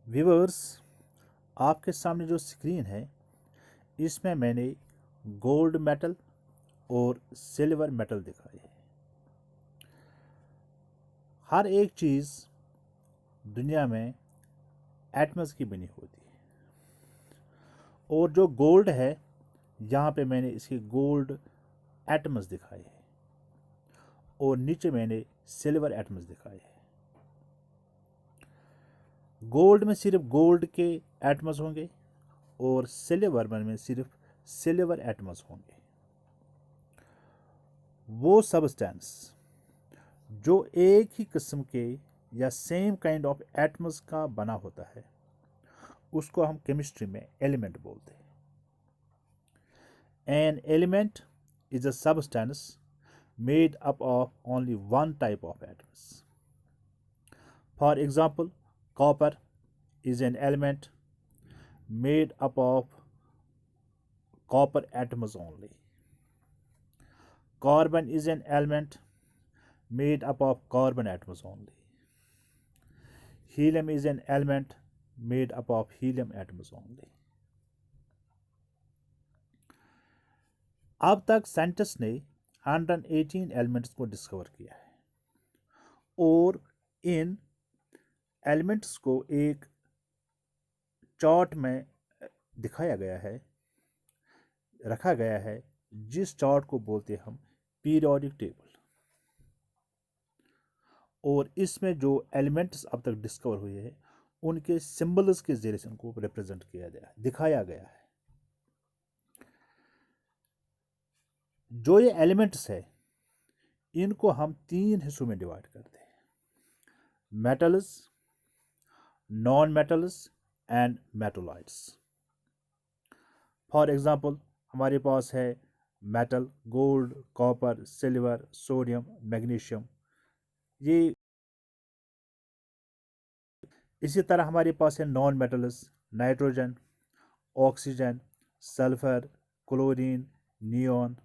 Viewers, आपके सामने जो स्क्रीन है इसमें मैंने गोल्ड मेटल और सिल्वर मेटल दिखाई है। हर एक चीज़ दुनिया में एटम्स की बनी होती है और जो गोल्ड है यहाँ पे मैंने इसके गोल्ड एटम्स दिखाए हैं और नीचे मैंने सिल्वर एटम्स दिखाए हैं। गोल्ड में सिर्फ गोल्ड के एटम्स होंगे और सिल्वर में सिर्फ सिल्वर एटम्स होंगे। वो सब्सटेंस जो एक ही किस्म के या सेम काइंड ऑफ एटम्स का बना होता है उसको हम केमिस्ट्री में एलिमेंट बोलते हैं। An element is a substance made up of only one type of atoms. For example, copper is an element made up of copper atoms only. Carbon is an element made up of carbon atoms only. Helium is an element made up of helium atoms only. अब तक scientist ने 118 elements को discover किया है और इन elements को एक chart में दिखाया गया है, रखा गया है, जिस चार्ट को बोलते हैं हम पीरियोडिक टेबल। और इसमें जो एलिमेंट्स अब तक डिस्कवर हुए हैं उनके सिंबल्स के जरिए से उनको रिप्रेजेंट किया गया, दिखाया गया है। जो ये एलिमेंट्स है इनको हम 3 हिस्सों में डिवाइड करते हैं: metals, non metals and मेटोलाइट्स। For example हमारे पास है metal, gold, copper, silver, sodium, magnesium. ये इसी तरह हमारे पास है non metals: nitrogen, oxygen, sulphur, chlorine, neon.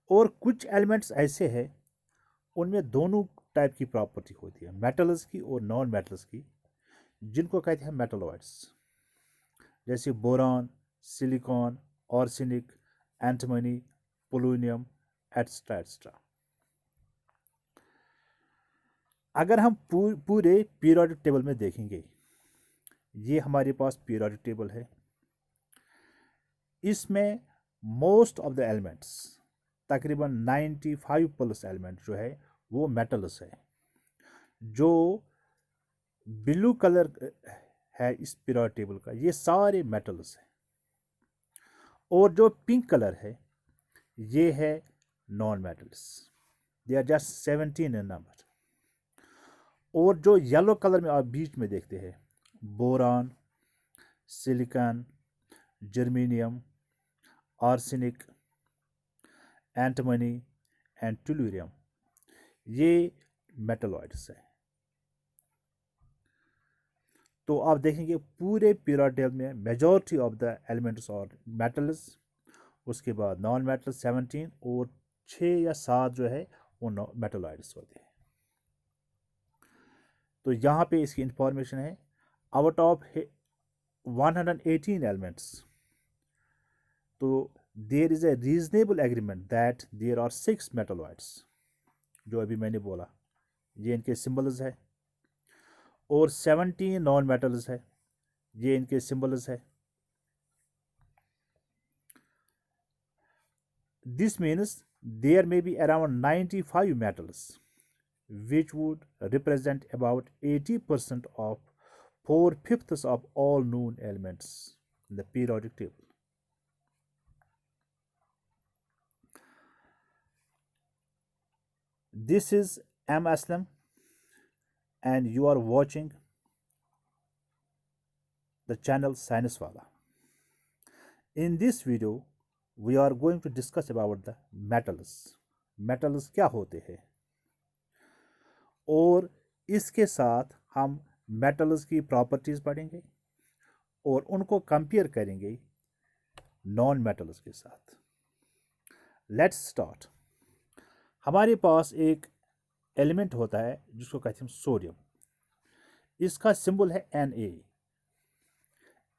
और कुछ एलिमेंट्स ऐसे हैं उनमें दोनों टाइप की प्रॉपर्टी होती है, मेटल्स की और नॉन मेटल्स की, जिनको कहते हैं मेटलॉइड्स, जैसे boron, silicon, arsenic, antimony, polonium, etcetera etcetera. अगर हम पूरे पीरियोडिक टेबल में देखेंगे, ये हमारे पास पीरियोडिक टेबल है। इसमें मोस्ट ऑफ द एलिमेंट्स, तकरीबन 95+ एलिमेंट जो है वो मेटल्स है। जो ब्लू कलर है इस पीरियोडिक टेबल का, ये सारे मेटल्स हैं। और जो पिंक कलर है ये है non metals, they are just 17 in number. और जो येलो कलर में आप बीच में देखते हैं, boron, silicon, germanium, arsenic, antimony and tellurium, ये मेटलॉइड्स है। तो आप देखेंगे पूरे पीरियोडिक टेबल में मेजॉरिटी ऑफ द एलिमेंट्स और मेटल्स, उसके बाद नॉन मेटल 17 और 6 या 7 जो है वो मेटलॉइड्स होते हैं। तो यहाँ पे इसकी इंफॉर्मेशन है, आउट ऑफ 118 एलिमेंट्स, तो there is a reasonable agreement that there are 6 metalloids. जो अभी मैंने बोला ये इनके सिंबल्स है, और 17 नॉन मेटल्स है, ये इनके सिंबल्स है। This means there may be around 95 metals which would represent about 80% of 4/5 of all known elements in the periodic table. This is M. Aslam and you are watching the channel Science Wala. In this video, we are going to discuss about the metals. Metals क्या होते हैं और इसके साथ हम metals की properties पढ़ेंगे और उनको कंपेयर करेंगे नॉन मेटल्स के साथ। Let's start. हमारे पास एक एलिमेंट होता है जिसको कहते हैं सोडियम। इसका सिंबल है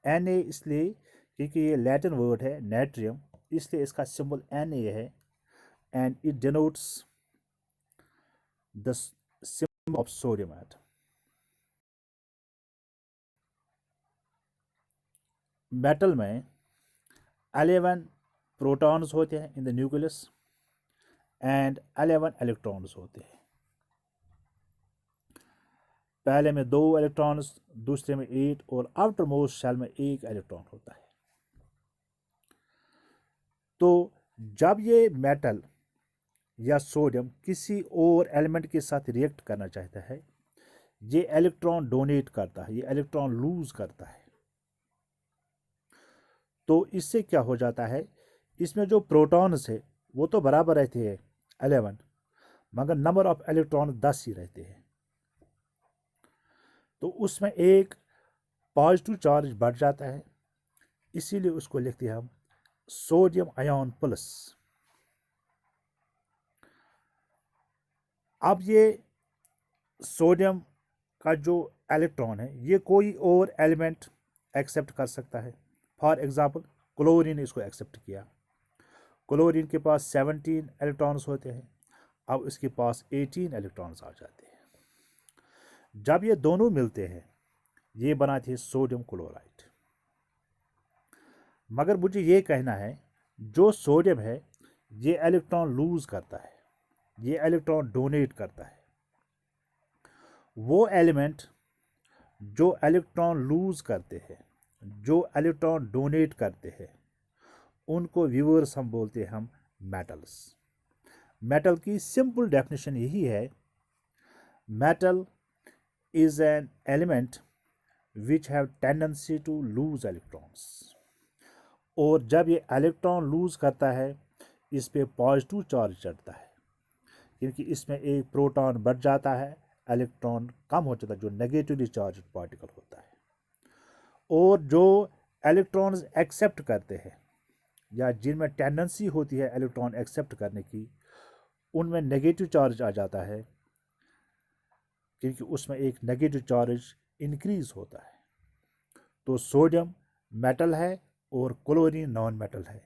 Na। Na इसलिए क्योंकि ये लैटिन वर्ड है नेट्रियम, इसलिए इसका सिंबल Na है, and it denotes the symbol of sodium atom. Metal में 11 प्रोटॉन्स होते हैं in the nucleus and 11 electrons होते हैं। पहले में 2 इलेक्ट्रॉन्स, दूसरे में 8 और आउटर मोस्ट शेल में 1 इलेक्ट्रॉन होता है। तो जब ये मेटल या सोडियम किसी और एलिमेंट के साथ रिएक्ट करना चाहता है, ये इलेक्ट्रॉन डोनेट करता है, ये इलेक्ट्रॉन लूज करता है। तो इससे क्या हो जाता है, इसमें जो प्रोटॉन्स है वो तो बराबर रहते हैं 11, मगर नंबर ऑफ इलेक्ट्रॉन 10 ही रहते हैं। तो उसमें एक पॉजिटिव चार्ज बढ़ जाता है, इसीलिए उसको लिखते हैं हम सोडियम आयन प्लस। अब ये सोडियम का जो इलेक्ट्रॉन है ये कोई और एलिमेंट एक्सेप्ट कर सकता है। फॉर एग्जांपल क्लोरीन इसको एक्सेप्ट किया, क्लोरीन के पास 17 इलेक्ट्रॉन्स होते हैं, अब इसके पास 18 इलेक्ट्रॉन्स आ जाते हैं। जब ये दोनों मिलते हैं ये बनाते हैं सोडियम क्लोराइड। मगर मुझे ये कहना है जो सोडियम है ये इलेक्ट्रॉन लूज करता है, ये इलेक्ट्रॉन डोनेट करता है। वो एलिमेंट जो इलेक्ट्रॉन लूज करते हैं, जो इलेक्ट्रॉन डोनेट करते हैं, उनको व्यूअर्स हम बोलते हैं हम मेटल्स। मेटल की सिंपल डेफिनेशन यही है, metal is an element which have tendency to lose electrons. और जब ये इलेक्ट्रॉन लूज करता है इस पे पॉजिटिव चार्ज चढ़ता है, क्योंकि इसमें एक प्रोटॉन बढ़ जाता है, इलेक्ट्रॉन कम हो जाता है, जो नेगेटिवली चार्ज पार्टिकल होता है। और जो इलेक्ट्रॉन्स एक्सेप्ट करते हैं या जिनमें टेंडेंसी होती है इलेक्ट्रॉन एक्सेप्ट करने की, उनमें नेगेटिव चार्ज आ जाता है, क्योंकि उसमें एक नेगेटिव चार्ज इंक्रीज होता है। तो सोडियम मेटल है और क्लोरीन नॉन मेटल है।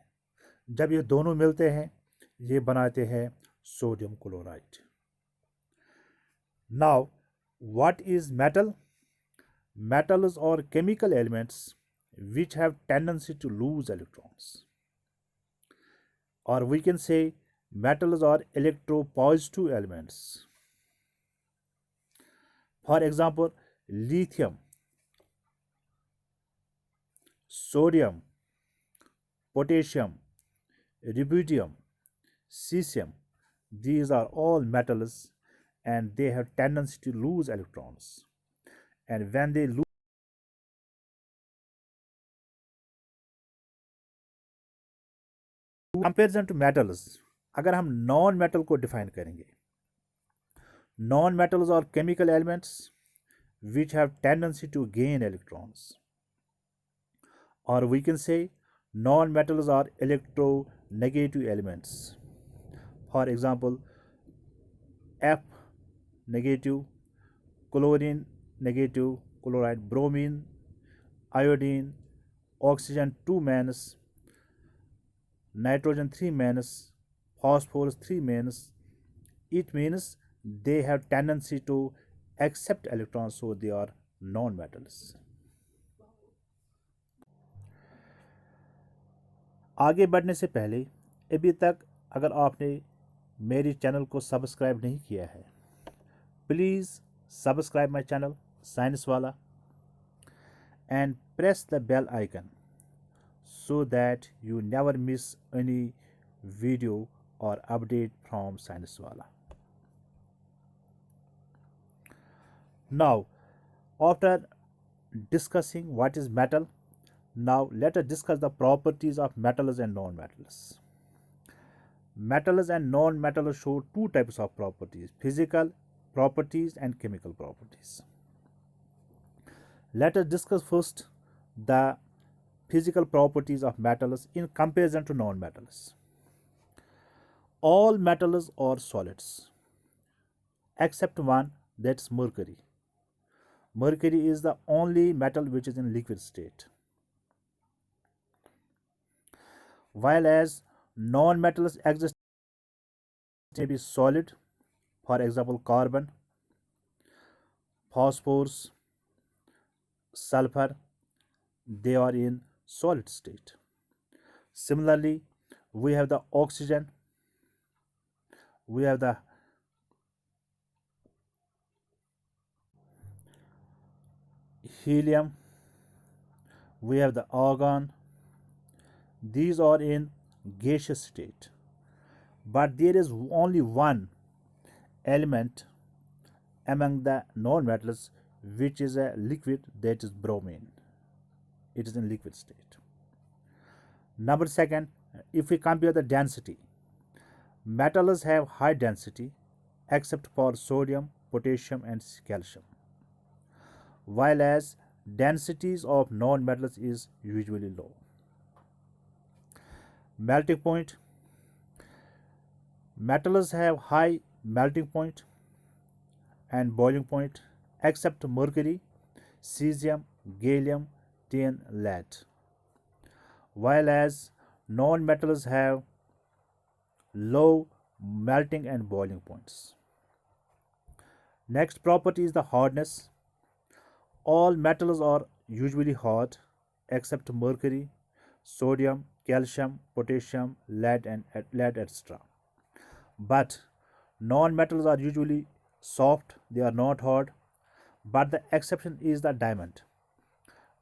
जब ये दोनों मिलते हैं ये बनाते हैं sodium chloride. Now what is metal? Metals are chemical elements which have tendency to lose electrons, or we can say metals are electropositive elements. For example, lithium, sodium, potassium, rubidium, cesium, these are all metals and they have tendency to lose electrons. And when they lose comparison to metals, अगर हम non metal को define करेंगे, non metals are chemical elements which have tendency to gain electrons, or we can say non-metals are electronegative elements. For example, F negative, chlorine negative, chloride, bromine, iodine, oxygen 2 minus, nitrogen 3 minus, phosphorus 3 minus. It means they have tendency to accept electrons, so they are non-metals. आगे बढ़ने से पहले अभी तक अगर आपने मेरी channel को सब्सक्राइब नहीं किया है, please subscribe my channel science वाला and press the bell icon so that you never miss any video or update from Science Wala. Now, after discussing what is metal, now let us discuss the properties of metals and non-metals. Metals and non-metals show two types of properties: physical properties and chemical properties. Let us discuss first the physical properties of metals in comparison to non-metals. All metals are solids except one, that's mercury. Mercury is the only metal which is in liquid state. While as non-metals exist may be solid, for example carbon, phosphorus, sulfur, they are in solid state. Similarly, we have the oxygen, we have the helium, we have the argon. These are in gaseous state. But there is only one element among the non-metals which is a liquid, that is bromine. It is in liquid state. Number second, if we compare the density, metals have high density except for sodium, potassium and calcium, while as densities of non-metals is usually low. Melting point, metals have high melting point and boiling point except mercury, cesium, gallium, tin, lead, while as non-metals have low melting and boiling points. Next property is the hardness. All metals are usually hard except mercury, sodium, calcium, potassium, lead and lead, etc. But non-metals are usually soft, they are not hard. But the exception is the diamond.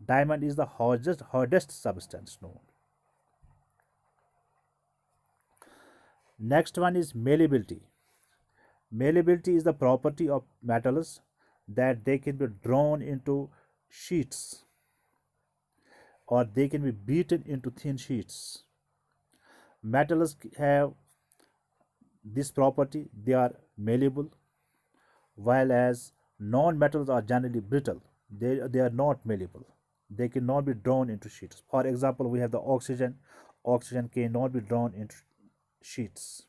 Diamond is the hardest substance known. Next one is malleability. Malleability is the property of metals that they can be drawn into sheets or they can be beaten into thin sheets. Metals have this property, they are malleable, while as non-metals are generally brittle. They are not malleable. They cannot be drawn into sheets. For example, we have the oxygen. Oxygen cannot be drawn into sheets.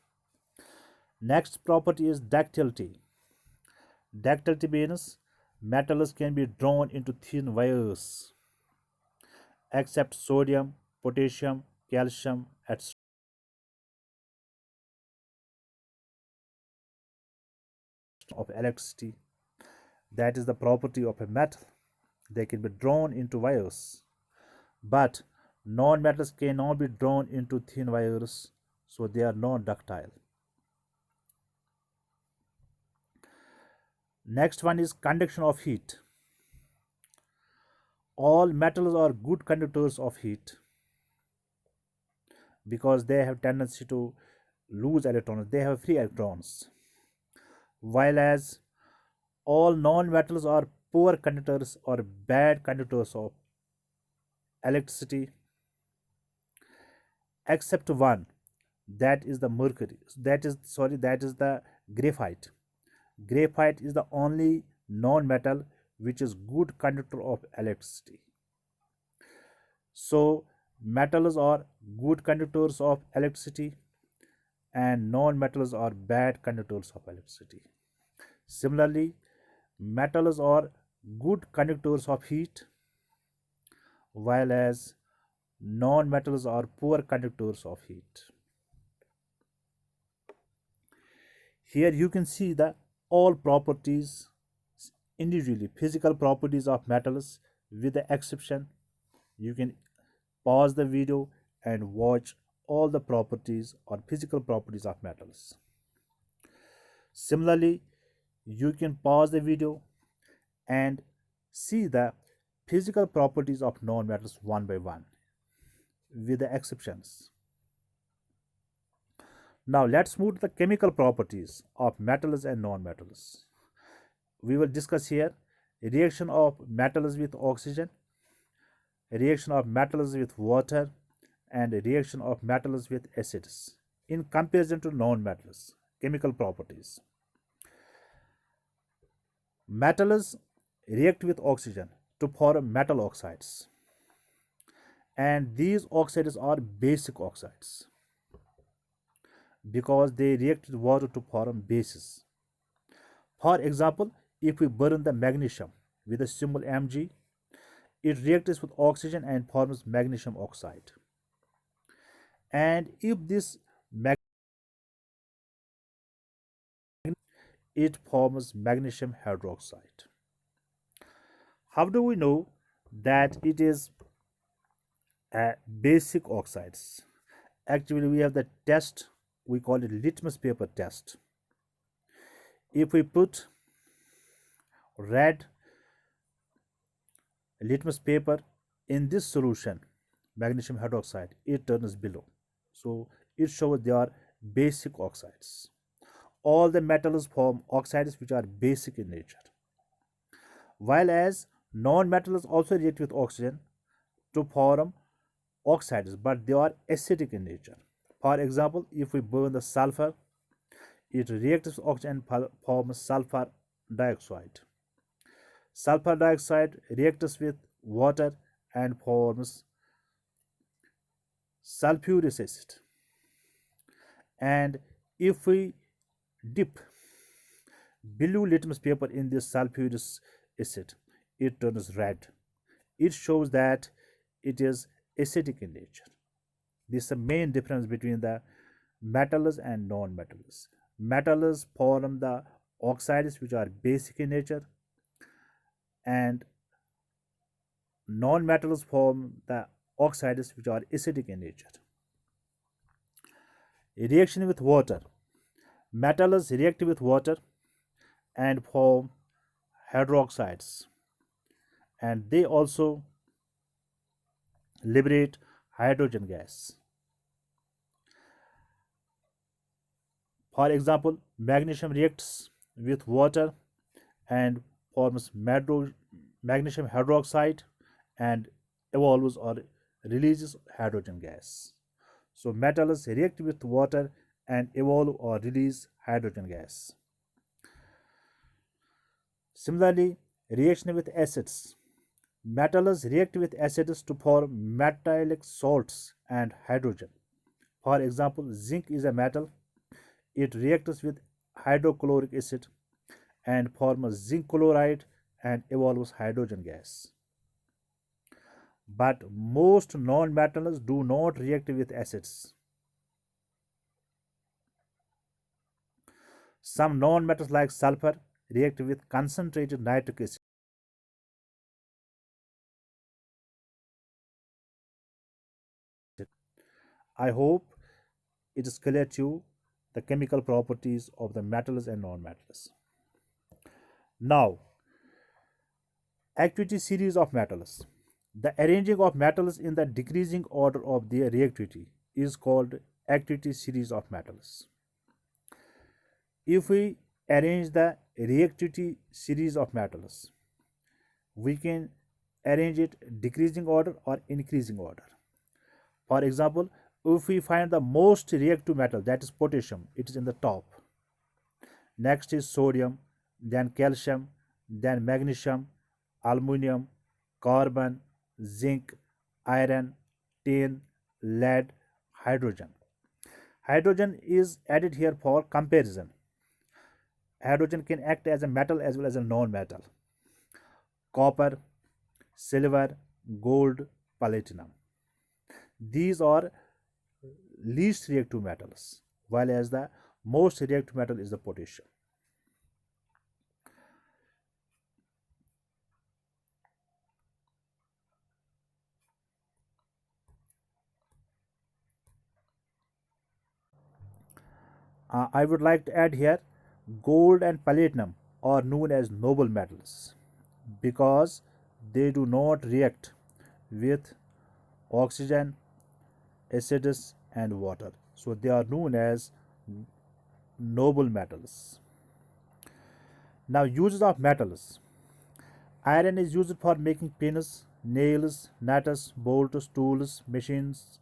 Next property is ductility. Ductility means metals can be drawn into thin wires except sodium, potassium, calcium, etc. Of electricity. That is the property of a metal. They can be drawn into wires. But non-metals cannot be drawn into thin wires, so they are non ductile. Next one is conduction of heat. All metals are good conductors of heat because they have tendency to lose electrons, they have free electrons, while as all non-metals are poor conductors or bad conductors of electricity except one, that is the mercury, that is the graphite. Graphite is the only non-metal which is good conductor of electricity. So metals are good conductors of electricity and non-metals are bad conductors of electricity. Similarly, metals are good conductors of heat, while as non-metals are poor conductors of heat. Here you can see the all properties individually, physical properties of metals with the exception. You can pause the video and watch all the properties or physical properties of metals. Similarly, you can pause the video and see the physical properties of non-metals one by one with the exceptions. Now let's move to the chemical properties of metals and non-metals. We will discuss here reaction of metals with oxygen, reaction of metals with water, and reaction of metals with acids in comparison to non-metals. Chemical properties. Metals react with oxygen to form metal oxides, and these oxides are basic oxides because they react with water to form bases. For example, if we burn the magnesium, with the symbol Mg. It reacts with oxygen and forms magnesium oxide. And if this it forms magnesium hydroxide. How do we know that it is a basic oxides? Actually, we have the test, we call it litmus paper test. If we put red litmus paper in this solution, magnesium hydroxide, it turns below. So it shows they are basic oxides. All the metals form oxides which are basic in nature, while as non-metals also react with oxygen to form oxides, but they are acidic in nature. For example, if we burn the sulfur, it reacts with oxygen and forms sulfur dioxide. Sulfur dioxide reacts with water and forms sulfuric acid. And if we dip blue litmus paper in this sulfuric acid, it turns red. It shows that it is acidic in nature. This is the main difference between the metals and non-metals. Metals form the oxides which are basic in nature, and non-metals form the oxides which are acidic in nature. Reaction with water. Metals react with water and form hydroxides, and they also liberate hydrogen gas. For example, magnesium reacts with water and forms magnesium hydroxide and evolves or releases hydrogen gas. So metals react with water and evolve or release hydrogen gas. Similarly, reaction with acids. Metals react with acids to form metallic salts and hydrogen. For example, zinc is a metal. It reacts with hydrochloric acid and forms zinc chloride and evolves hydrogen gas. But most non-metals do not react with acids. Some non-metals like sulfur react with concentrated nitric acid. I hope it is clear to you the chemical properties of the metals and non-metals. Now, activity series of metals. The arranging of metals in the decreasing order of their reactivity is called activity series of metals. If we arrange the reactivity series of metals, we can arrange it decreasing order or increasing order. For example, if we find the most reactive metal, that is potassium, it is in the top. Next is sodium, then calcium, then magnesium, aluminum, carbon, zinc, iron, tin, lead, hydrogen. Hydrogen is added here for comparison. Hydrogen can act as a metal as well as a non-metal. Copper, silver, gold, platinum. These are least reactive metals, while as the most reactive metal is the potassium. I would like to add here gold and platinum are known as noble metals because they do not react with oxygen, acids, and water. So they are known as noble metals. Now, uses of metals. Iron is used for making pins, nails, nuts, bolts, tools, machines,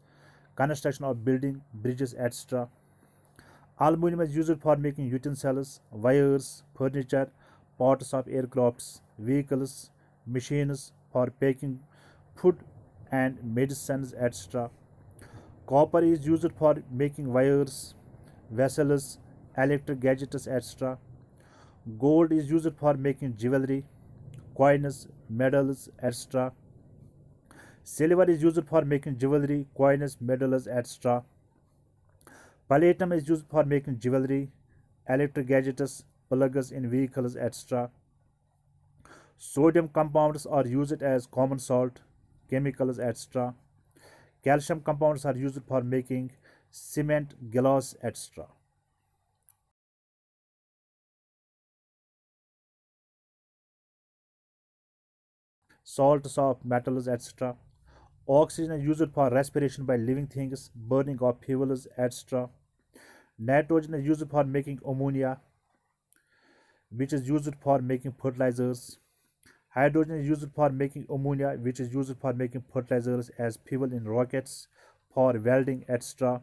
construction of building, bridges, etc. Aluminum is used for making utensils, wires, furniture, parts of aircrafts, vehicles, machines for packing food and medicines, etc. Copper is used for making wires, vessels, electric gadgets, etc. Gold is used for making jewelry, coins, medals, etc. Silver is used for making jewelry, coins, medals, etc. Palladium is used for making jewelry, electric gadgets, plugs in vehicles, etc. Sodium compounds are used as common salt, chemicals, etc. Calcium compounds are used for making cement, glass, etc. Salts of metals, etc. Oxygen is used for respiration by living things, burning of fuels, etc. Nitrogen is used for making ammonia, which is used for making fertilizers. Hydrogen is used for making ammonia, which is used for making fertilizers as fuel in rockets, for welding, etc.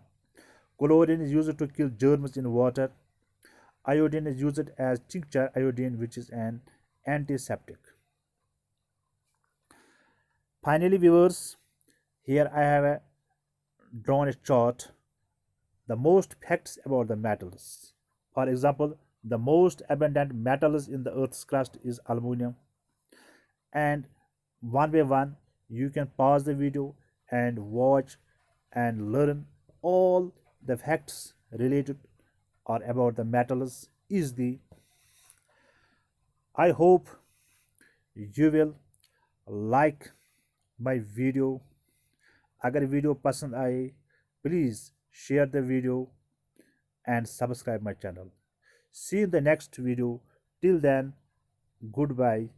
Chlorine is used to kill germs in water. Iodine is used as tincture iodine, which is an antiseptic. Finally, viewers, here I have drawn a chart, the most facts about the metals. For example, the most abundant metals in the earth's crust is aluminum. And one by one, you can pause the video and watch and learn all the facts related or about the metals easily. I hope you will like my video. अगर video पसंद आए please share the video and subscribe my channel. See you in the next video. Till then, goodbye.